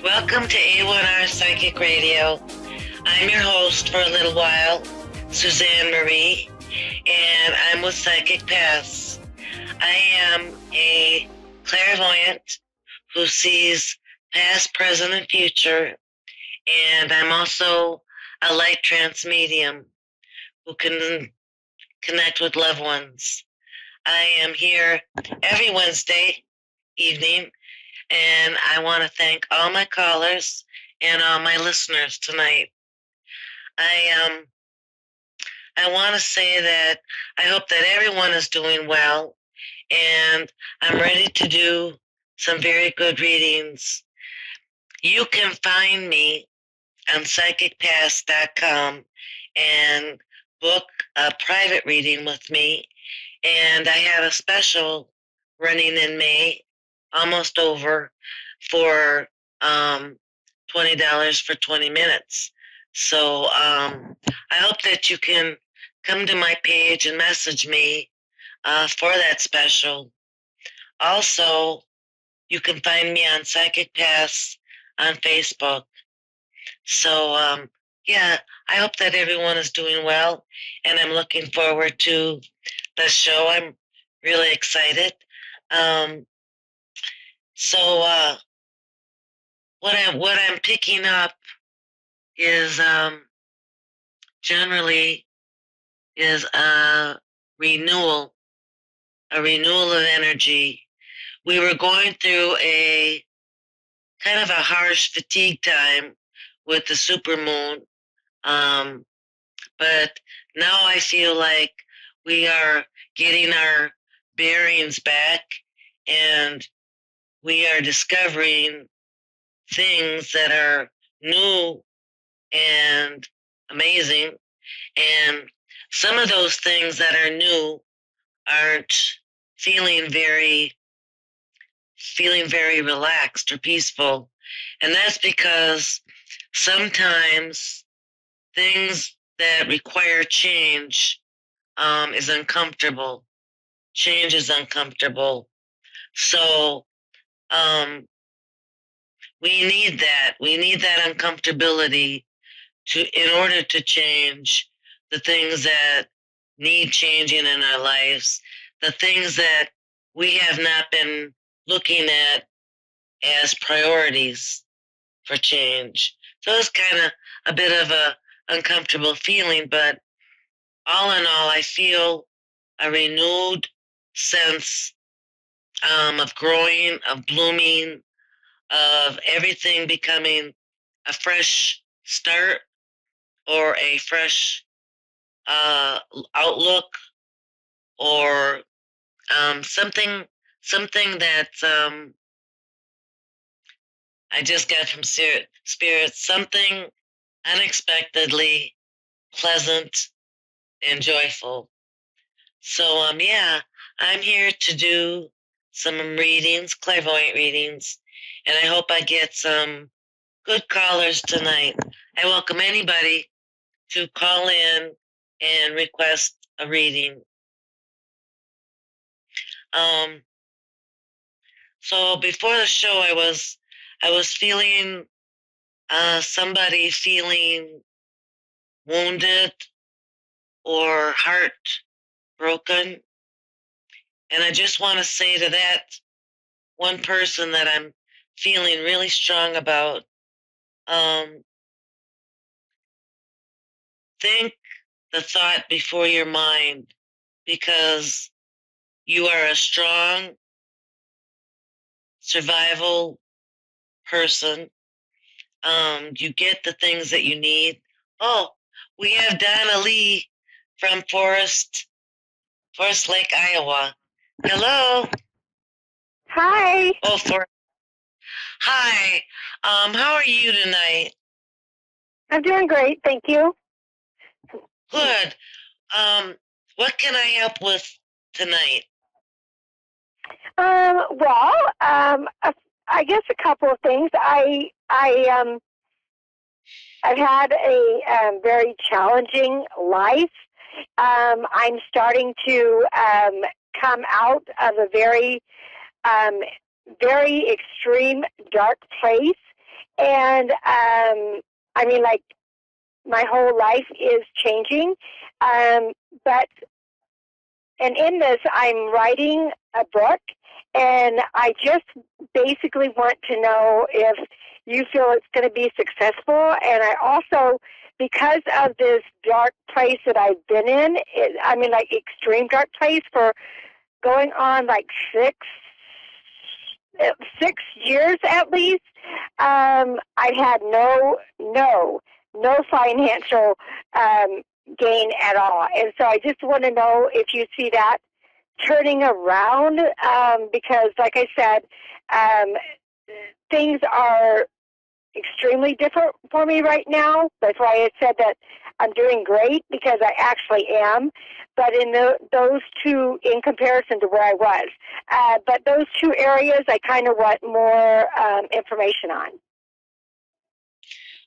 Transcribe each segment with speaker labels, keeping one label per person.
Speaker 1: Welcome to A1R Psychic Radio. I'm your host for a little while, Susanne Marie, and I'm with Psychic Paths. I am a clairvoyant who sees past, present, and future, and I'm also a light trance medium who can connect with loved ones. I am here every Wednesday evening, and I want to thank all my callers and all my listeners tonight. I want to say that I hope that everyone is doing well, and I'm ready to do some very good readings. You can find me on psychicpaths.com and book a private reading with me, and I have a special running in May, almost over, for $20 for 20 minutes. So I hope that you can come to my page and message me for that special. Also, you can find me on Psychic Paths on Facebook. So, yeah, I hope that everyone is doing well, and I'm looking forward to the show. I'm really excited. So, what I'm picking up is generally is a renewal of energy. We were going through a kind of a harsh fatigue time with the supermoon, but now I feel like we are getting our bearings back, and we are discovering things that are new and amazing. And some of those things that are new aren't feeling very relaxed or peaceful. And that's because sometimes things that require change is uncomfortable. Change is uncomfortable. So we need that. We need that uncomfortability in order to change the things that need changing in our lives, the things that we have not been looking at as priorities for change. So it's kind of a bit of a uncomfortable feeling, but all in all, I feel a renewed sense of growing, of blooming, of everything becoming a fresh start or a fresh outlook, or something that I just got from spirit, something unexpectedly pleasant and joyful. So yeah, I'm here to do some readings, clairvoyant readings, and I hope I get some good callers tonight. I welcome anybody to call in and request a reading. So before the show, I was feeling somebody feeling wounded or heartbroken, and I just want to say to that one person that I'm feeling really strong about, think the thought before your mind, because you are a strong survival person. You get the things that you need. Oh, we have Donna Lee from Forest Lake, Iowa. Hello.
Speaker 2: Hi.
Speaker 1: Oh, hi. How are you tonight?
Speaker 2: I'm doing great, thank you.
Speaker 1: Good. What can I help with tonight?
Speaker 2: I guess a couple of things. I've had a very challenging life. I'm starting to come out of a very extreme dark place, And I mean, like, my whole life is changing. But and in this, I'm writing a book, and I just basically want to know if you feel it's going to be successful. And I also, because of this dark place that I've been in, I mean, like, extreme dark place for going on like 6 years at least. I had no financial gain at all, and so I just want to know if you see that turning around, because, like I said, um, things are extremely different for me right now. That's why I said that I'm doing great, because I actually am. But in those two, in comparison to where I was, but those two areas, I kind of want more information on.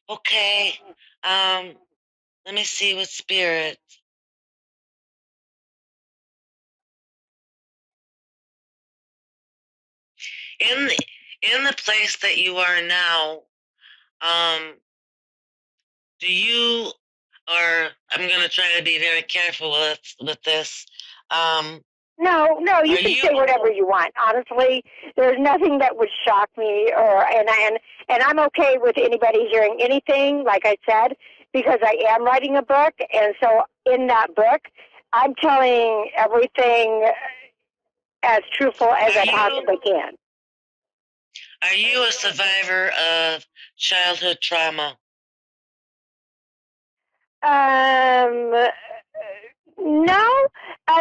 Speaker 1: Okay. Let me see with spirit. In the place that you are now, do you, or I'm going to try to be very careful with this.
Speaker 2: No, you can say whatever you want. Honestly, there's nothing that would shock me, and I'm okay with anybody hearing anything. Like I said, because I am writing a book, and so in that book, I'm telling everything as truthful as I possibly can.
Speaker 1: Are you a survivor of childhood trauma?
Speaker 2: No,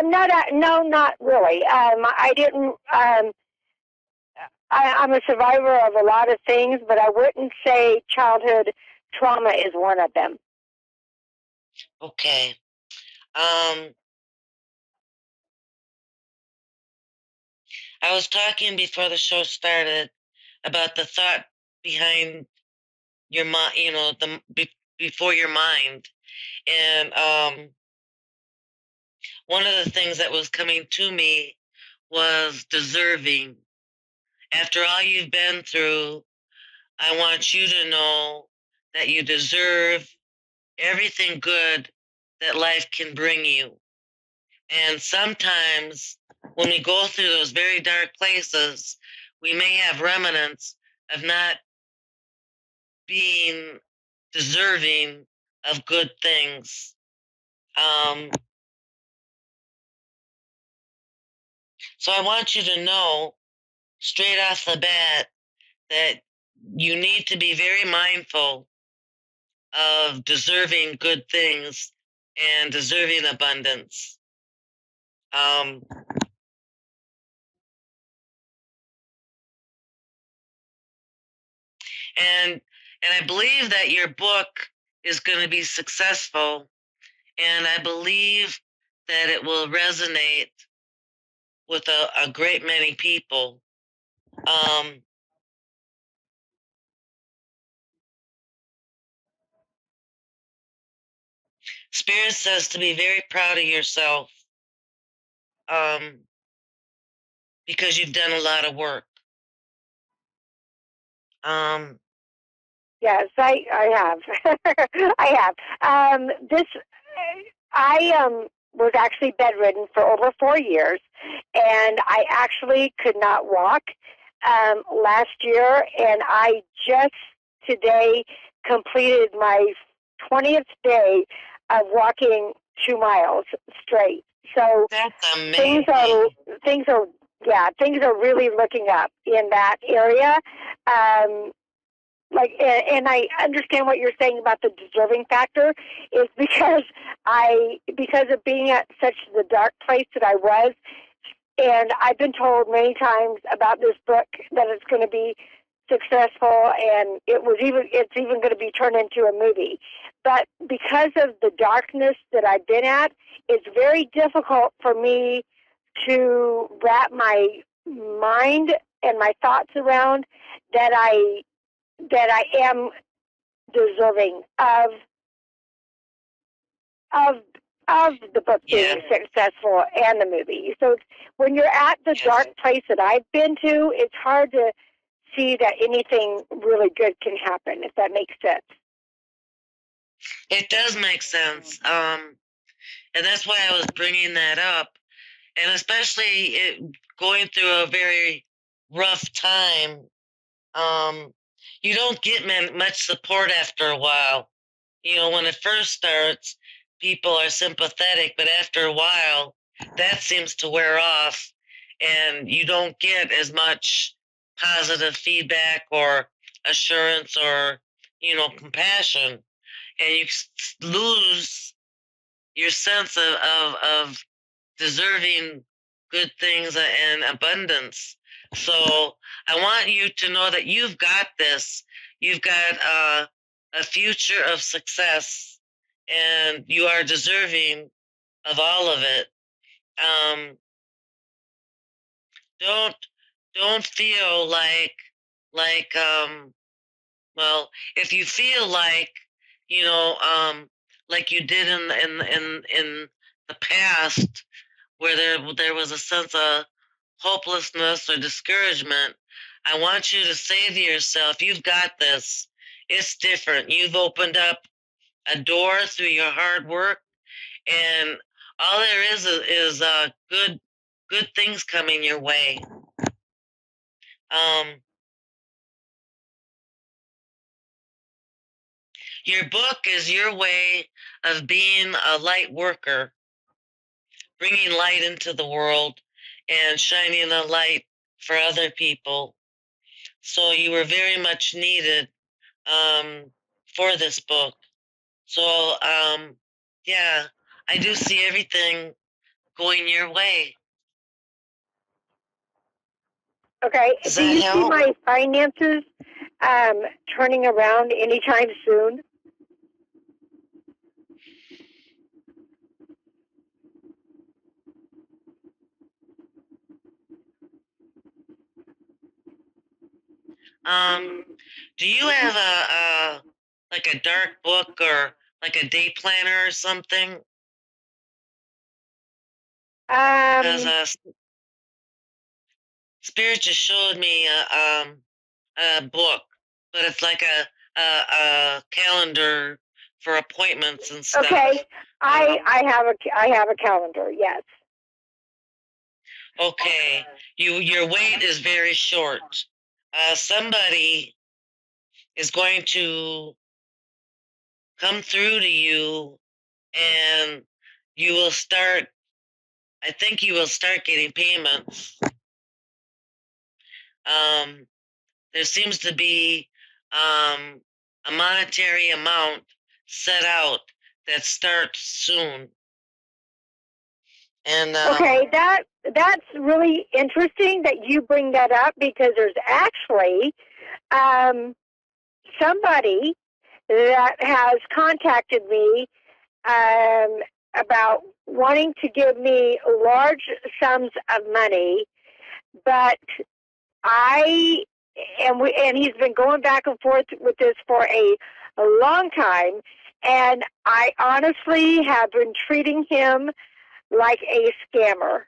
Speaker 2: not really. I didn't. I'm a survivor of a lot of things, but I wouldn't say childhood trauma is one of them.
Speaker 1: Okay. I was talking before the show started about the thought behind your mind, before your mind. And one of the things that was coming to me was deserving. After all you've been through, I want you to know that you deserve everything good that life can bring you. And sometimes when we go through those very dark places, we may have remnants of not being deserving of good things. So I want you to know straight off the bat that you need to be very mindful of deserving good things and deserving abundance. And I believe that your book is going to be successful, and I believe that it will resonate with a great many people. Spirit says to be very proud of yourself, because you've done a lot of work.
Speaker 2: Yes, I have. I have. I was actually bedridden for over 4 years, and I actually could not walk last year, and I just today completed my 20th day of walking 2 miles straight. So
Speaker 1: that's amazing.
Speaker 2: things are really looking up in that area. And I understand what you're saying about the deserving factor is because of being at such the dark place that I was, and I've been told many times about this book that it's going to be successful, and it's even going to be turned into a movie. But because of the darkness that I've been at, it's very difficult for me to wrap my mind and my thoughts around that I am deserving of the book being successful and the movie. So when you're at the dark place that I've been to, it's hard to see that anything really good can happen, if that makes sense.
Speaker 1: It does make sense. And that's why I was bringing that up. And especially going through a very rough time, you don't get much support after a while. You know, when it first starts, people are sympathetic, but after a while, that seems to wear off, and you don't get as much positive feedback or assurance or, compassion, and you lose your sense of deserving good things and abundance. So I want you to know that you've got this. You've got a future of success, and you are deserving of all of it. Don't feel like well, if you feel like you did in the past, where there was a sense of hopelessness or discouragement, I want you to say to yourself, you've got this. It's different. You've opened up a door through your hard work, and all there is good things coming your way. Your book is your way of being a light worker, bringing light into the world and shining a light for other people. So you were very much needed for this book. So, yeah, I do see everything going your way.
Speaker 2: Okay. Do you see my finances turning around anytime soon?
Speaker 1: Do you have a like a dark book or like a day planner or something? Because Spirit just showed me a book, but it's like a calendar for appointments and stuff.
Speaker 2: Okay, I have a calendar. Yes.
Speaker 1: Okay, your wait is very short. Somebody is going to come through to you, and you will start. I think you will start getting payments. There seems to be a monetary amount set out that starts soon. And
Speaker 2: okay, that's really interesting that you bring that up, because there's actually somebody that has contacted me about wanting to give me large sums of money, but and he's been going back and forth with this for a long time, and I honestly have been treating him like a scammer.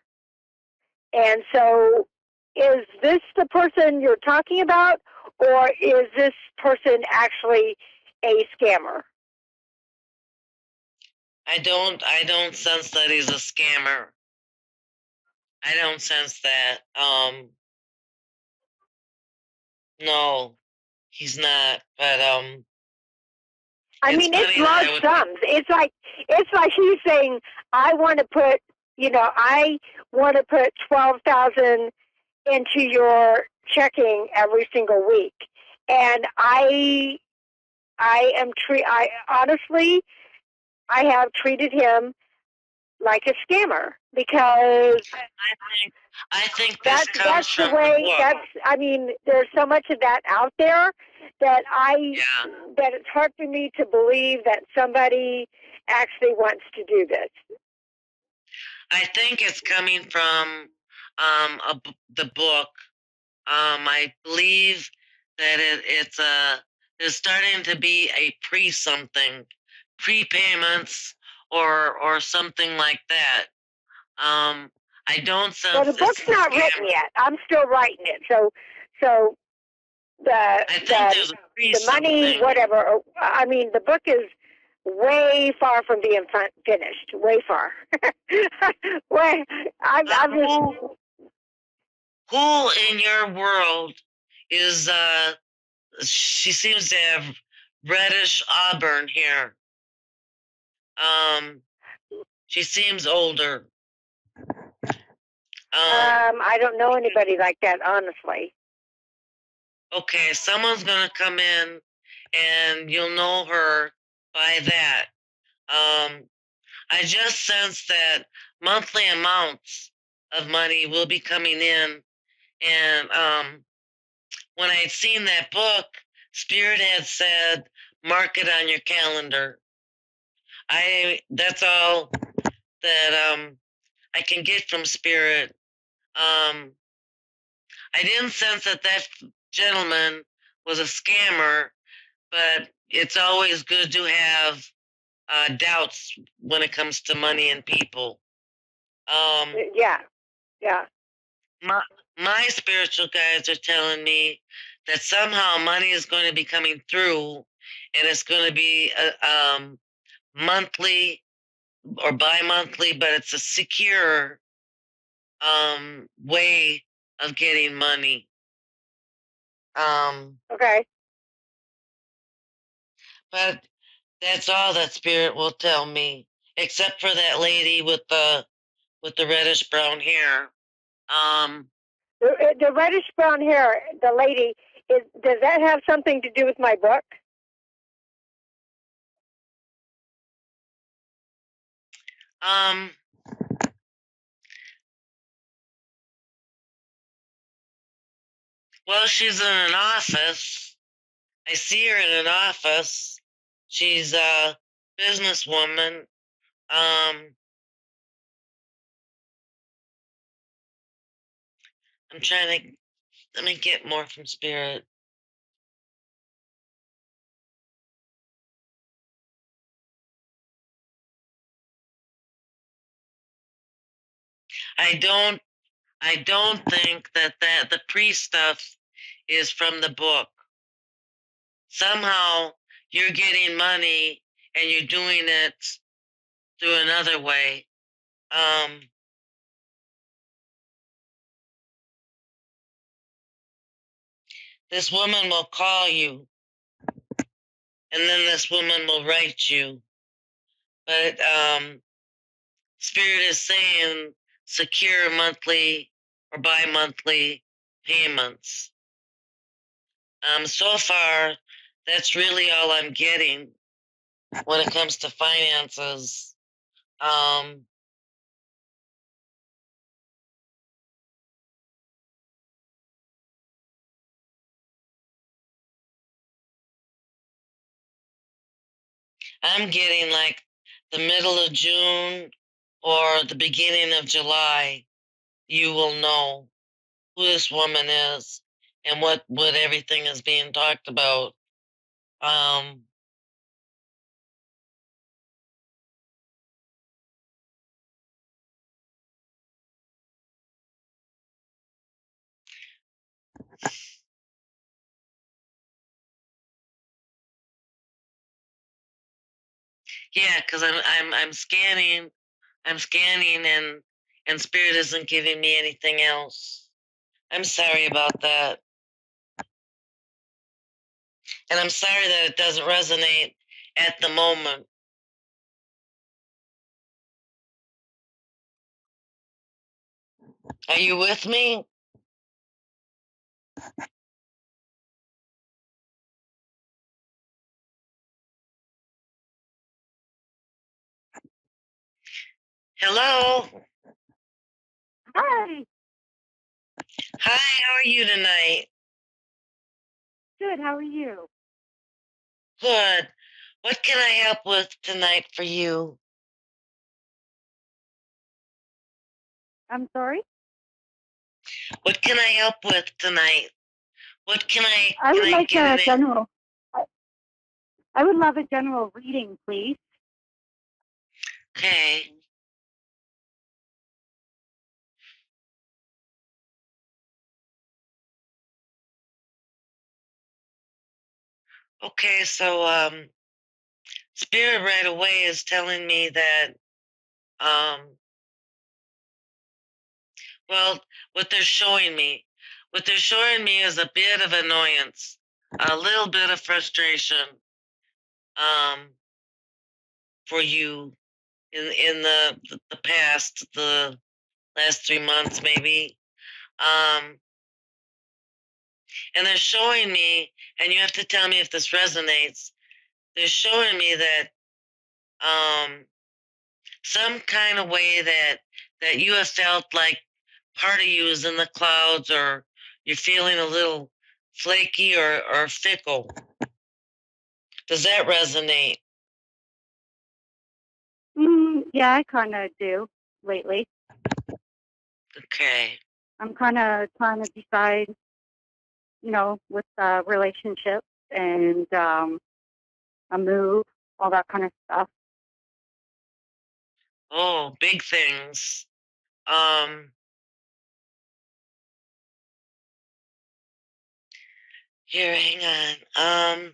Speaker 2: And so, is this the person you're talking about, or is this person actually a scammer?
Speaker 1: I don't sense that he's a scammer. I don't sense that. No, he's not. But
Speaker 2: I mean, it's large sums. It's like he's saying, I want to put, I want to put 12,000 into your checking every single week, and I honestly, I have treated him like a scammer, because
Speaker 1: I think
Speaker 2: that's the way. I mean, there's so much of that out there that that it's hard for me to believe that somebody actually wants to do this.
Speaker 1: I think it's coming from the book. I believe that there's starting to be a prepayments or something like that. I don't sense.
Speaker 2: Well, the book's not written yet. I'm still writing it, so the
Speaker 1: I think
Speaker 2: the
Speaker 1: there's a priest
Speaker 2: money,
Speaker 1: something.
Speaker 2: whatever. I mean, the book is way far from being finished. Way far. Way. I'm just.
Speaker 1: Who in your world is she seems to have reddish auburn hair. She seems older.
Speaker 2: I don't know anybody like that, honestly.
Speaker 1: Okay, someone's gonna come in, and you'll know her by that. I just sense that monthly amounts of money will be coming in, and when I had seen that book, Spirit had said, "Mark it on your calendar." That's all that I can get from Spirit. I didn't sense that gentleman was a scammer, but it's always good to have doubts when it comes to money and people.
Speaker 2: Yeah, yeah.
Speaker 1: My, my spiritual guides are telling me that somehow money is going to be coming through, and it's going to be monthly or bi-monthly, but it's a secure way of getting money.
Speaker 2: Okay.
Speaker 1: But that's all that Spirit will tell me, except for that lady with the reddish brown hair.
Speaker 2: The reddish brown hair, the lady, does that have something to do with my book?
Speaker 1: Um, well, she's in an office. I see her in an office. She's a businesswoman. I'm trying to let me get more from Spirit. I don't think that the priest stuff is from the book. Somehow you're getting money and you're doing it through another way. This woman will call you, and then this woman will write you. But Spirit is saying secure monthly or bi-monthly payments. So far, that's really all I'm getting when it comes to finances. I'm getting like the middle of June or the beginning of July. You will know who this woman is and what everything is being talked about. Um, yeah, because I'm scanning, and Spirit isn't giving me anything else. I'm sorry about that, and I'm sorry that it doesn't resonate at the moment. Are you with me? Hello.
Speaker 2: Hi.
Speaker 1: Hi. How are you tonight?
Speaker 2: Good. How are you?
Speaker 1: Good. What can I help with tonight for you?
Speaker 2: I'm sorry.
Speaker 1: What can I help with tonight? What can
Speaker 2: I would like
Speaker 1: get
Speaker 2: a
Speaker 1: in?
Speaker 2: general. I would love a general reading, please.
Speaker 1: Okay. Okay, so Spirit right away is telling me that well, what they're showing me is a bit of annoyance, a little bit of frustration um, for you in the past, the last 3 months maybe. Um, and they're showing me, and you have to tell me if this resonates. They're showing me that um, some kind of way that you have felt like part of you is in the clouds, or you're feeling a little flaky or fickle. Does that resonate?
Speaker 2: Yeah, I kind of do lately.
Speaker 1: Okay.
Speaker 2: I'm kind of trying to decide, with relationships and a move, all that kind of stuff.
Speaker 1: Oh, big things. Um, Here, hang on.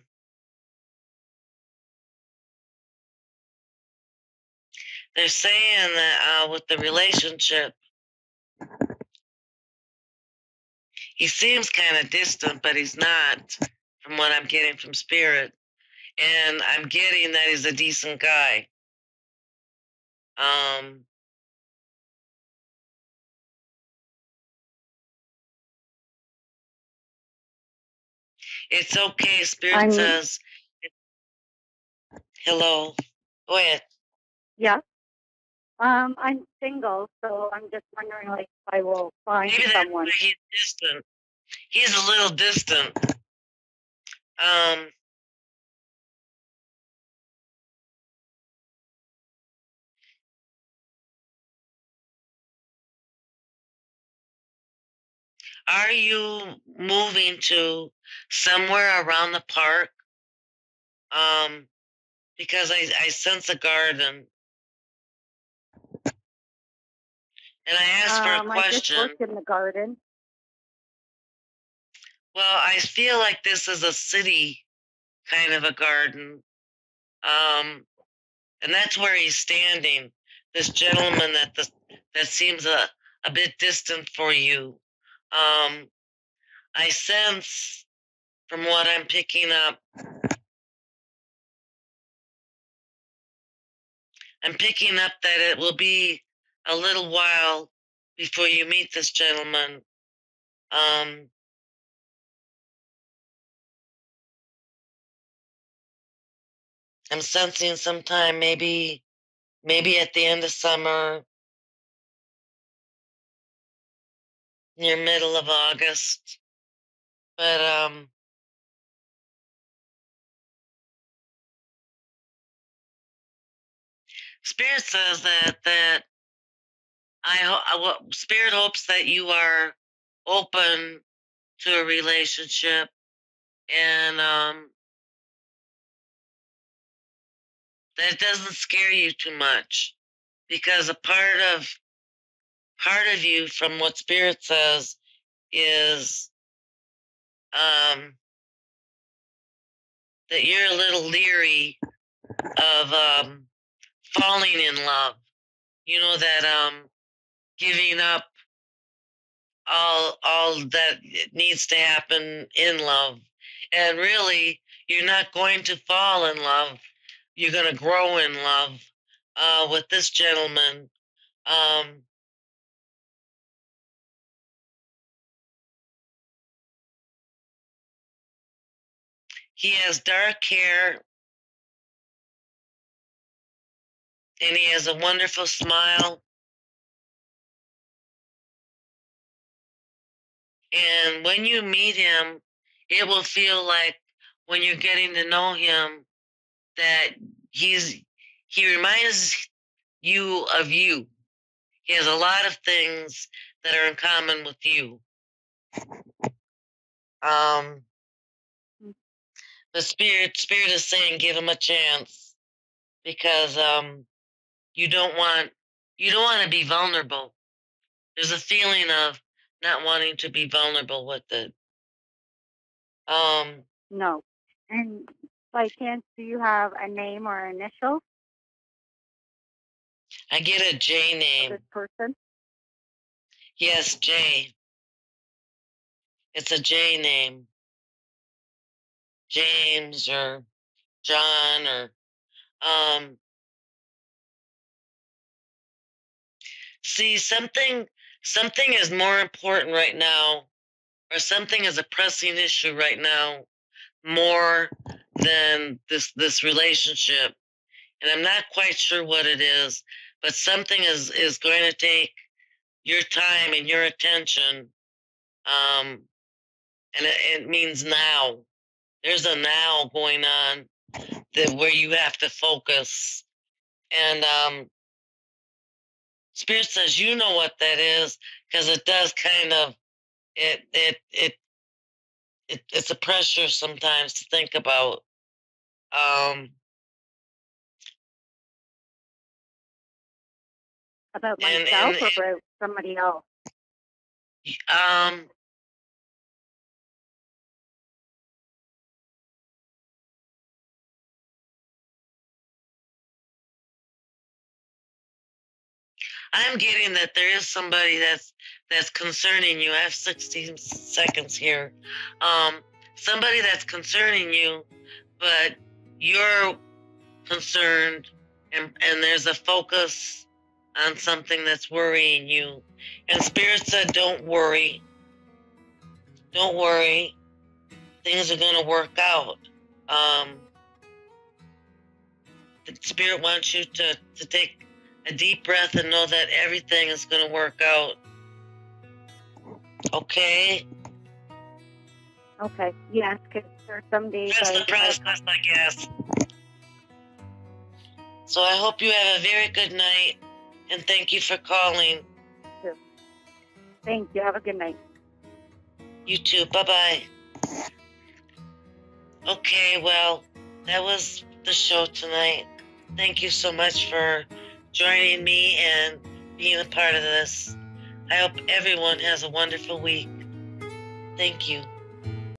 Speaker 1: They're saying that with the relationship, he seems kind of distant, but he's not, from what I'm getting from Spirit. And I'm getting that he's a decent guy. Um, it's okay. Spirit
Speaker 2: I'm
Speaker 1: says, hello. Go ahead.
Speaker 2: Yeah. I'm single, so I'm just wondering, like, if I will find
Speaker 1: Maybe that's
Speaker 2: someone.
Speaker 1: why he's distant. He's a little distant. Um, are you moving to somewhere around the park? Um, because I sense a garden. And I asked for a
Speaker 2: I just
Speaker 1: question.
Speaker 2: worked in the garden.
Speaker 1: Well, I feel like this is a city kind of a garden. Um, and that's where he's standing. This gentleman that seems a bit distant for you. Um, I sense from what I'm picking up, I'm picking up that it will be a little while before you meet this gentleman. Um, I'm sensing sometime maybe at the end of summer, near middle of August. But Spirit says that Spirit hopes that you are open to a relationship, and that it doesn't scare you too much, because a part of you, from what Spirit says, is that you're a little leery of falling in love. You know that giving up all that needs to happen in love, and really you're not going to fall in love. You're going to grow in love with this gentleman. Um, he has dark hair and he has a wonderful smile. And when you meet him, it will feel like, when you're getting to know him, that he's he reminds you of you. He has a lot of things that are in common with you. Um, the spirit is saying, give him a chance, because you don't want you don't want to be vulnerable. There's a feeling of not wanting to be vulnerable with it. Um,
Speaker 2: No.
Speaker 3: And by chance, do you have a name or initial
Speaker 1: I get a J
Speaker 3: for
Speaker 1: name.
Speaker 3: this person?
Speaker 1: Yes, J. It's a J name. James or John or see, something is more important right now, or something is a pressing issue right now more than this relationship. And I'm not quite sure what it is, but something is going to take your time and your attention. And it means now. There's a now going on where you have to focus. And Spirit says you know what that is, because it does kind of it's a pressure sometimes to think about.
Speaker 3: About
Speaker 1: And
Speaker 3: myself or about somebody else?
Speaker 1: I'm getting that there is somebody that's concerning you. I have 16 seconds here. Somebody that's concerning you, but you're concerned, and there's a focus on something that's worrying you. And Spirit said, don't worry. Don't worry. Things are going to work out. The Spirit wants you to take a deep breath and know that everything is going to work out. Okay?
Speaker 3: Okay, yes, because there are some days
Speaker 1: That's the process, I guess. So I hope you have a very good night, and thank you for calling.
Speaker 3: Thank you. Have a good night.
Speaker 1: You too. Bye-bye. Okay, well, that was the show tonight. Thank you so much for joining me and being a part of this. I hope everyone has a wonderful week. Thank you.